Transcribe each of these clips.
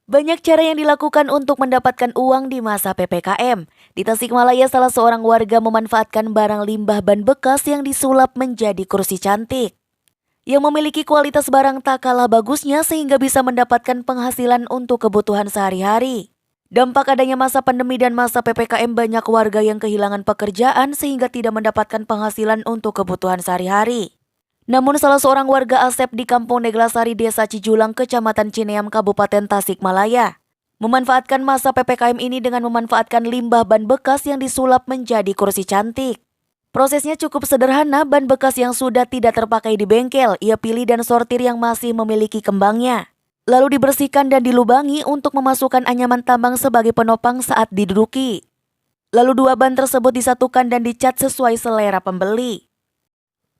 Banyak cara yang dilakukan untuk mendapatkan uang di masa PPKM. Di Tasikmalaya, salah seorang warga memanfaatkan barang limbah ban bekas yang disulap menjadi kursi cantik. Yang memiliki kualitas barang tak kalah bagusnya sehingga bisa mendapatkan penghasilan untuk kebutuhan sehari-hari. Dampak adanya masa pandemi dan masa PPKM, banyak warga yang kehilangan pekerjaan sehingga tidak mendapatkan penghasilan untuk kebutuhan sehari-hari. Namun salah seorang warga Asep di Kampung Neglasari, Desa Cijulang, Kecamatan Cineam, Kabupaten Tasikmalaya, memanfaatkan masa PPKM ini dengan memanfaatkan limbah ban bekas yang disulap menjadi kursi cantik. Prosesnya cukup sederhana, ban bekas yang sudah tidak terpakai di bengkel, ia pilih dan sortir yang masih memiliki kembangnya. Lalu dibersihkan dan dilubangi untuk memasukkan anyaman tambang sebagai penopang saat diduduki. Lalu dua ban tersebut disatukan dan dicat sesuai selera pembeli.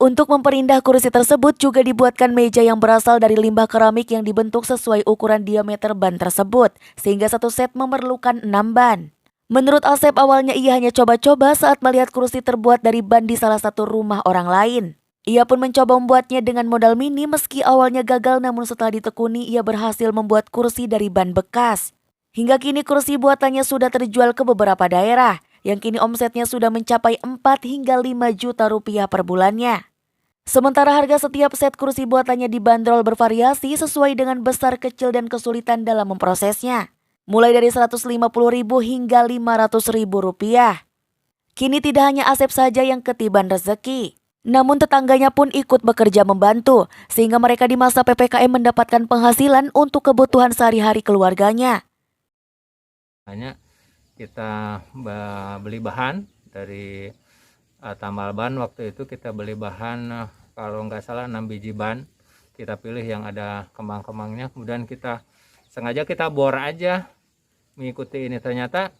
Untuk memperindah kursi tersebut juga dibuatkan meja yang berasal dari limbah keramik yang dibentuk sesuai ukuran diameter ban tersebut, sehingga satu set memerlukan 6 ban. Menurut Asep, awalnya ia hanya coba-coba saat melihat kursi terbuat dari ban di salah satu rumah orang lain. Ia pun mencoba membuatnya dengan modal mini, meski awalnya gagal, namun setelah ditekuni ia berhasil membuat kursi dari ban bekas. Hingga kini kursi buatannya sudah terjual ke beberapa daerah, yang kini omsetnya sudah mencapai 4 hingga 5 juta rupiah per bulannya. Sementara harga setiap set kursi buatannya dibanderol bervariasi sesuai dengan besar, kecil, dan kesulitan dalam memprosesnya. Mulai dari 150.000 hingga 500.000 rupiah. Kini tidak hanya Asep saja yang ketiban rezeki, namun tetangganya pun ikut bekerja membantu, sehingga mereka di masa PPKM mendapatkan penghasilan untuk kebutuhan sehari-hari keluarganya. Hanya kita beli bahan dari tambal ban. Waktu itu kita beli bahan kalau nggak salah 6 biji ban, kita pilih yang ada kembang-kembangnya, kemudian kita sengaja kita bor aja mengikuti ini. Ternyata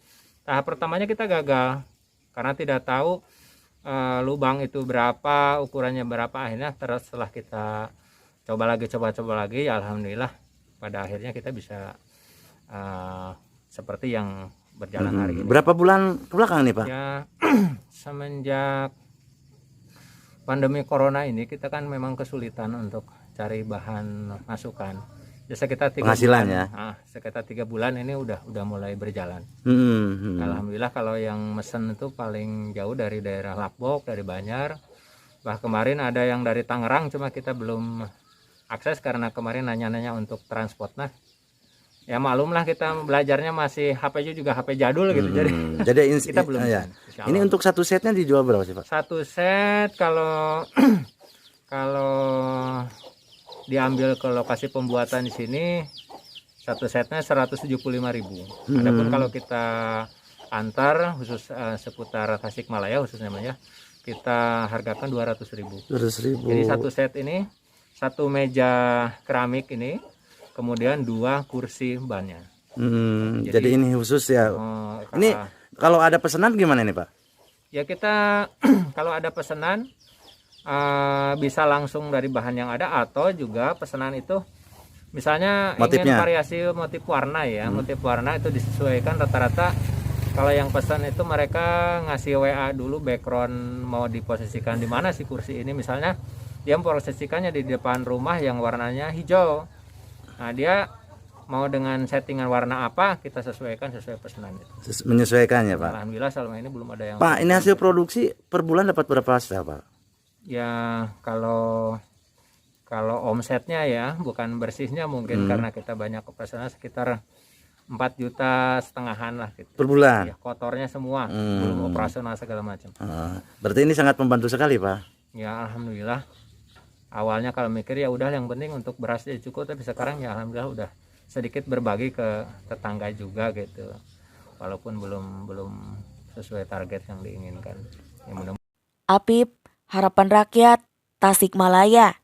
tahap pertamanya kita gagal karena tidak tahu lubang itu berapa, ukurannya berapa. Akhirnya terus setelah kita coba lagi, ya alhamdulillah pada akhirnya kita bisa seperti yang berjalan hari ini. Berapa bulan ke belakang nih Pak? Ya semenjak pandemi corona ini kita kan memang kesulitan untuk cari bahan masukan. Ya sekitar 3 penghasilan bulan, ya. Sekitar 3 bulan ini udah mulai berjalan. Alhamdulillah, kalau yang mesen itu paling jauh dari daerah Lapbok, dari Banjar. Kemarin ada yang dari Tangerang, cuma kita belum akses karena kemarin nanya-nanya untuk transport. Nah, ya maklumlah kita belajarnya masih HP juga HP jadul gitu, jadi kita belum ya. Ini untuk satu setnya dijual berapa sih Pak? Satu set kalau kalau diambil ke lokasi pembuatan di sini, satu setnya 175.000. Adapun kalau kita antar khusus seputar Tasikmalaya khususnya namanya, kita hargakan 200.000. 200.000. Jadi satu set ini, satu meja keramik ini, kemudian 2 kursi bannya. Jadi ini khusus ya. Ini kalau ada pesanan gimana nih Pak? Ya kita kalau ada pesanan bisa langsung dari bahan yang ada, atau juga pesanan itu misalnya motifnya, ingin variasi motif warna ya. Motif warna itu disesuaikan. Rata-rata kalau yang pesan itu mereka ngasih WA dulu background mau diposisikan di mana sih kursi ini. Misalnya dia memposisikannya di depan rumah yang warnanya hijau. Nah, dia mau dengan settingan warna apa, kita sesuaikan sesuai pesanan itu. Menyesuaikannya Pak. Alhamdulillah selama ini belum ada yang. Pak, ini hasil produksi per bulan dapat berapa hasil Pak? Ya kalau omsetnya ya, bukan bersihnya mungkin karena kita banyak pesanan, sekitar 4,5 juta lah gitu. Per bulan? Ya, kotornya semua, belum operasional segala macam. Berarti ini sangat membantu sekali Pak. Ya alhamdulillah. Awalnya kalau mikir ya udah yang penting untuk beras ya cukup, tapi sekarang ya alhamdulillah udah sedikit berbagi ke tetangga juga gitu. Walaupun belum sesuai target yang diinginkan. Ya, Apip, Harapan Rakyat, Tasikmalaya.